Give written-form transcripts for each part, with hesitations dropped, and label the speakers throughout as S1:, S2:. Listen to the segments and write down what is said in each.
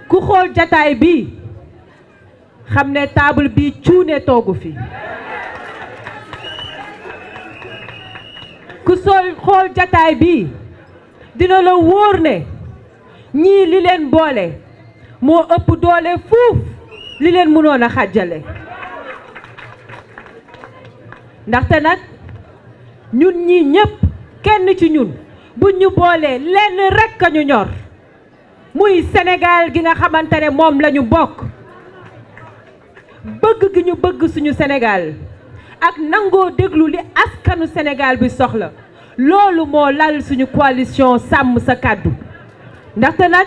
S1: ku xool jataay bi xam ne table bi cuune toogu fi ku xool jataay bi dina la wóor ne ñii li leen boole moo ëpp doole fuuf li leen mënoon a xàjjale ndaxte nag ñun ñii ñépp kenn ci ñun bu ñu boolee lenn rekk a ñu ñor muy Sénégal gi nga xamante ne moom la ñu bokk bëgg gi ñu bëgg suñu Sénégal ak nangoo déglu li askanu Sénégal bi soxla loolu moo lal suñu coalition sàmm sa kàddu ndaxte nag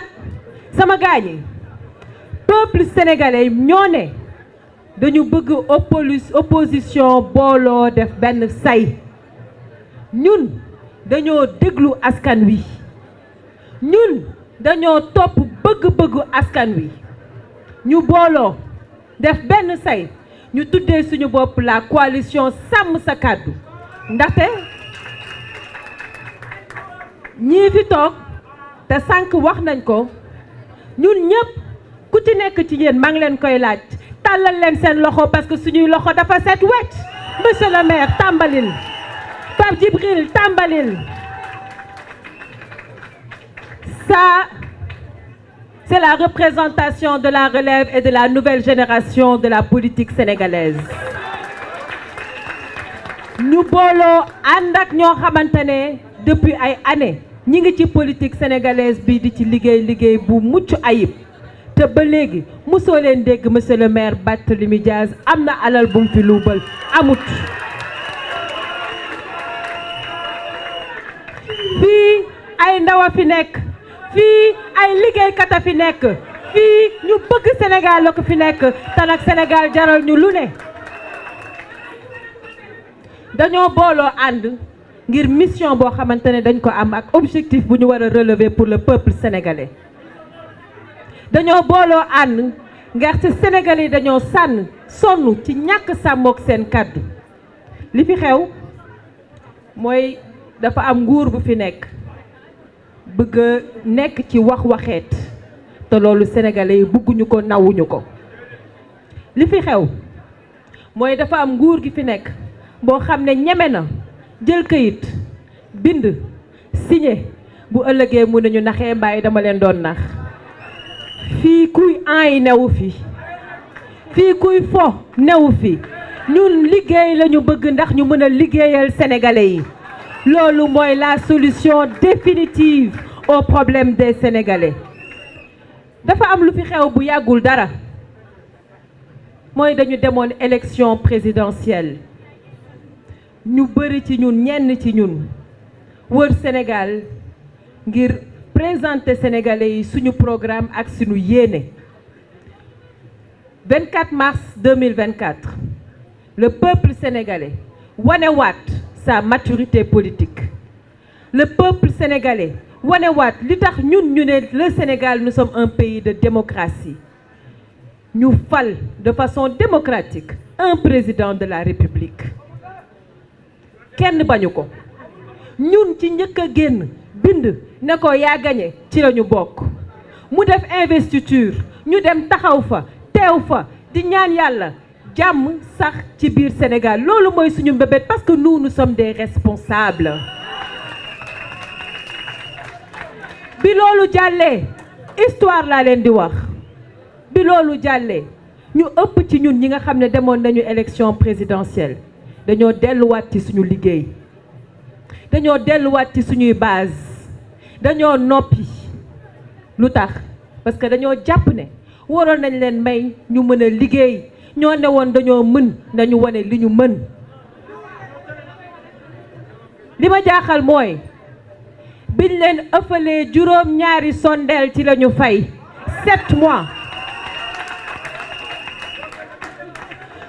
S1: sama gaañi peuple sénégalais ñoo ne dañu bëgg opposition booloo def benn say ñun dañoo déglu askan wi ñun dañoo topp bëgg-bëggu askan wi ñu booloo def benn say ñu tuddee suñu bopp la coalition sàmm sa kàddu ndaxte ñii fi toog te sànq wax nañ ko ñun ñëpp ku ci nekk ci yéen maa ngi leen koy laaj tàllal leen seen loxo parce que suñuy loxo dafa set wecc monsieur le maire tàmbalil Pape Djibril tàmbalil ça c'est la représentation de la relève et de la nouvelle génération de la politique sénégalaise ñu booloo ànd ak ñoo xamante ne depuis ay années ñi ngi ci politique sénégalaise bi di ci liggéey bu mucc ayib te ba léegi mosoo leen dégg monsieur le maire Barthélémy Dias am na alal bu mu fi luubal amut fii ay ndaw a fi nekk fii ay liggéeykat a fi nekk fii ñu bëgg Sénégal la ko fi nekk te nag Sénégal jaral ñu lu ne dañoo booloo ànd ngir mission boo xamante ne dañ ko am ak objectif bu ñu war a relever pour le peuple sénégalais dañoo booloo ànd ngir ci Sénégalais yi dañoo sonn ci ñàkk sàmmook seen kàddu li fi xew mooy dafa am nguur bu fi nekk bëgg a nekk ci waxeet te loolu Sénégalais yi bëgguñu ko nawuñu ko li fi xew mooy dafa am nguur gi fi nekk boo xam ne ñeme na jël kayit bind signé bu ëllëgee mu ne ñu naxee mbaay dama leen doon nax fii kuy yi newu fi fii kuy fo newu fi ñun liggéey lañu bëgg ndax ñu mën a liggéeyal sénégalais yi loolu mooy la solution définitive au problème des sénégalais dafa am lu fi xew bu yàggul dara mooy dañu demoon élection présidentielle ñu bëri ci ñun ñenn ci ñun wër Sénégal ngir présenter sénégalais yi suñu programme ak suñu yéene 24 mars 2024 le peuple sénégalais wanewaat sa maturité politique le peuple sénégalais wanewaat li tax ñun ñu ne le Sénégal nous sommes un pays de démocratie ñu fal de façon démocratique un président de la République kenn bañu ko ñun ci njëkk a génn bind ne ko yaa gañe ci la ñu bokk mu def investiture ñu dem taxaw fa teew fa di ñaan yàlla jàmm sax ci biir Sénégal loolu mooy suñu mbébét parce que nous sommes des responsables bi loolu jàllee histoire laa leen di wax bi loolu jàllee ñu ëpp ci ñun ñi nga xam ne demoon nañu élection présidentielle dañoo delluwaat ci suñu liggéey dañoo delluwaat ci suñuy base dañoo noppi lu tax parce que dañoo jàpp ne waroon nañ leen may ñu mën a liggéey ñoo ne woon dañoo mën nañu wane li ñu mën li ma jaaxal mooy biñ leen ëppalee juróom-ñaari sondeel ci lañu fay 7 mois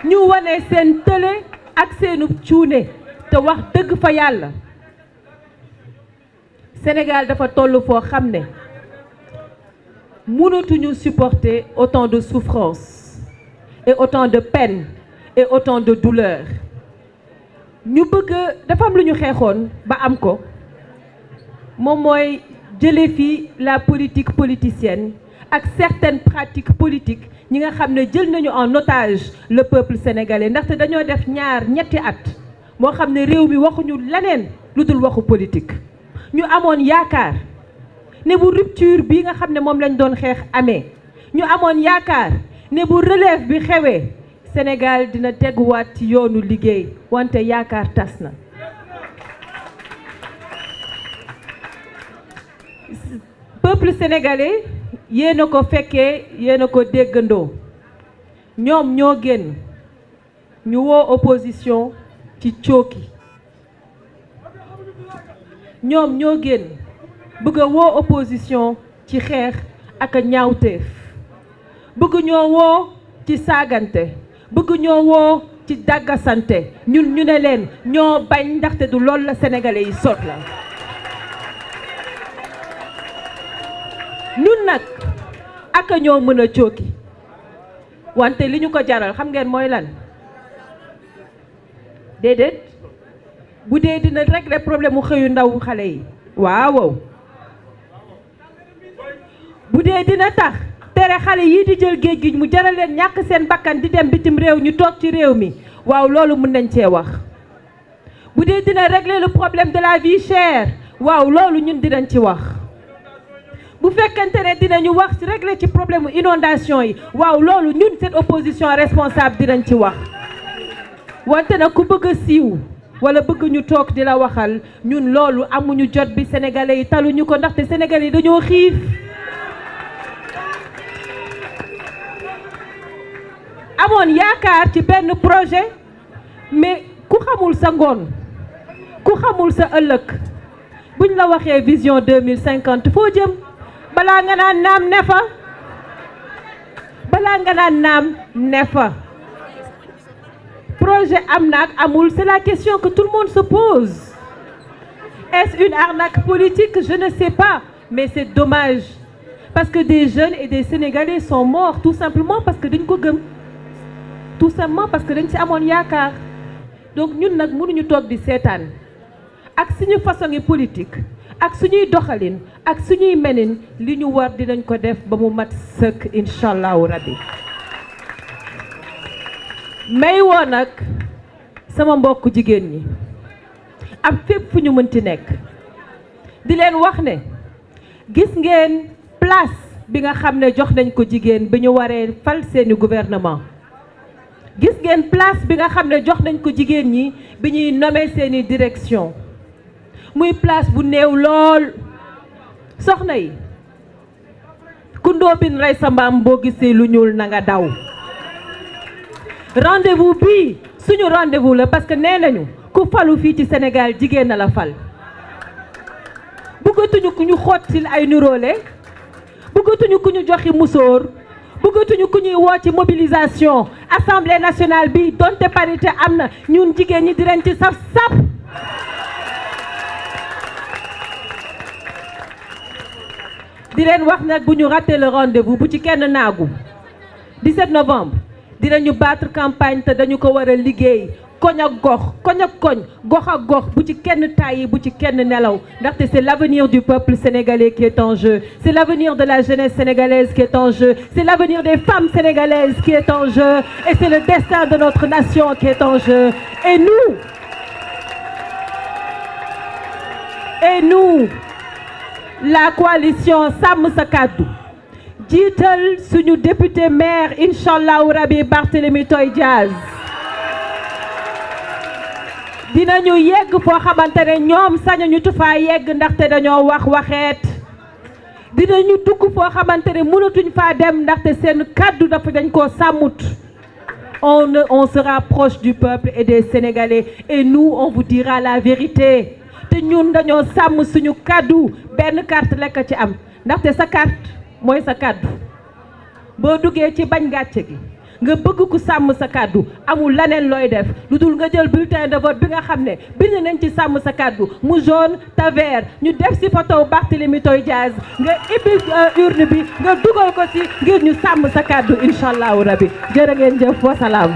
S1: ñu wane seen tële ak seenu cuune te wax dëgg fa yàlla Sénégal dafa toll foo xam ne mënatuñu supporter autant de souffrance et autant de peine et autant de douleur ñu bëgg dafa am lu ñu xeexoon ba am ko moom mooy jële fi la politique politicienne ak certaines pratiques politiques ñi nga xam ne jël nañu en otage le peuple sénégalais ndaxte dañoo def ñetti at moo xam ne réew mi waxuñu leneen lu dul waxu politique ñu amoon yaakaar ne bu rupture bi nga xam ne moom lañ doon xeex amee ñu amoon yaakaar ne bu relève bi xewee Sénégal dina teguwaat ci yoonu liggéey wante yaakaar tas na. Peuple sénégalais yéen a ko fekkee yéen a ko déggandoo ñoom ñoo génn ñu woo opposition ci cooki ñoom ñoo génn bëgg a woo opposition ci xeex ak a ñaawteef bëgg ñoo woo ci saagante bëgg ñoo woo ci dàggasante ñun ñu ne leen ñoo bañ ndaxte du loolu la sénégalais yi sot la ñun nag ak ñoo mën a cooki wante li ñu ko jaral xam ngeen mooy lan déedéet bu dee dina régler problème mu xëyu ndaw xale yi waaw bu dee dina tax tere xale yii di jël géej gi mu jaral leen ñàkk seen bakkan di dem bitim réew ñu toog ci réew mi waaw loolu mën nañ cee wax bu dee dina régler le problème de la vie chère waaw loolu ñun dinañ ci wax bu fekkente ne dinañu wax ci régler ci problème mu inondation yi waaw loolu ñun cette opposition responsable dinañ ci wax wante nag ku bëgg a siiw wala bëgg ñu toog di la waxal ñun loolu amuñu jot bi sénégalais yi taluñu ko ndaxte sénégalais yi dañoo xiif amoon yaakaar ci benn projet mais ku xamul sa ngoon ku xamul sa ëllëg buñ la waxee vision 2050 foo jëm balaa nga naan naam ne fa balaa nga naan naam ne fa projet am na ak amul c'est la question que tout le monde se pose est-ce une arnaque politique je ne sais pas mais c'est dommage parce que des jeunes et des Sénégalais sont morts tout simplement parce que dañ ko gëm tout simplement parce que dañ ci amoon yaakaar donc ñun nag mënuñu toog di seetaan ak suñu façon yi politique ak suñuy doxalin ak suñuy menin li ñu war dinañ ko def ba mu mat sëkk incha allahu rabbi may woo nag sama mbokk jigéen ñi ak fépp fu ñu mënti nekk di leen wax ne gis ngeen place bi nga xam ne jox nañ ko jigéen bi ñu waree fal seeni gouvernement gis ngeen place bi nga xam ne jox nañ ko jigéen ñi bi ñuy nommer seeni direction muy place bu néew lool soxna yi ku ndóobin rey sa mbaam boo gisee lu ñuul na nga daw rendez-vous bii suñu rendez-vous la parce que nee nañu ku falu fii ci Sénégal jigéen na la fal bëggatuñu ku ñu xottil ay nuróole bëggatuñu ku ñu joxi musóor bëggatuñu ku ñuy woo ci mobilisation assemblée nationale bi donte parité am na ñun jigéen ñi dinañ ci saf saf di leen wax nag bu ñu raté le rendez-vous bu ci kenn naagu 17 novembre dinañu battre campagne te dañu ko war a liggéey koñ ak gox koñ ak koñ gox ak gox bu ci kenn tàyyi bu ci kenn nelaw ndaxte c'est l'avenir du peuple sénégalais qui est en jeu c'est l'avenir de la jeunesse sénégalaise qui est en jeu c'est l'avenir des femmes sénégalaises qui est en jeu et c'est le destin de notre nation qui est en jeu et nous la coalition Sàmm Sa Kàddu jiital suñu député maire inchallahu rabi Barthélémy Toye Dias dinañu yegg foo xamante ne ñoom sañuñu tufaa yegg ndaxte dañoo wax waxeet dinañu dugg foo xamante ne mënatuñ faa dem ndaxte seen kàddu dafa dañ koo sàmmut on sera proche du peuple et des Sénégalais et nous on vous dira la vérité te ñun dañoo sàmm suñu kàddu benn carte lekk ci am ndaxte sa carte mooy sa kàddu boo duggee ci bañ gàcce gi nga bëgg ku sàmm sa kàddu amul leneen looy def lu dul nga jël bulletin de vote bi nga xam ne bind nañ ci sàmm sa kàddu mu jaune te vert ñu def ci photo Barthélémy Toye Dias nga ibbi urne bi nga dugal ko ci ngir ñu sàmm sa kàddu incha allahu rabi jërë ngeen jëf wasalaam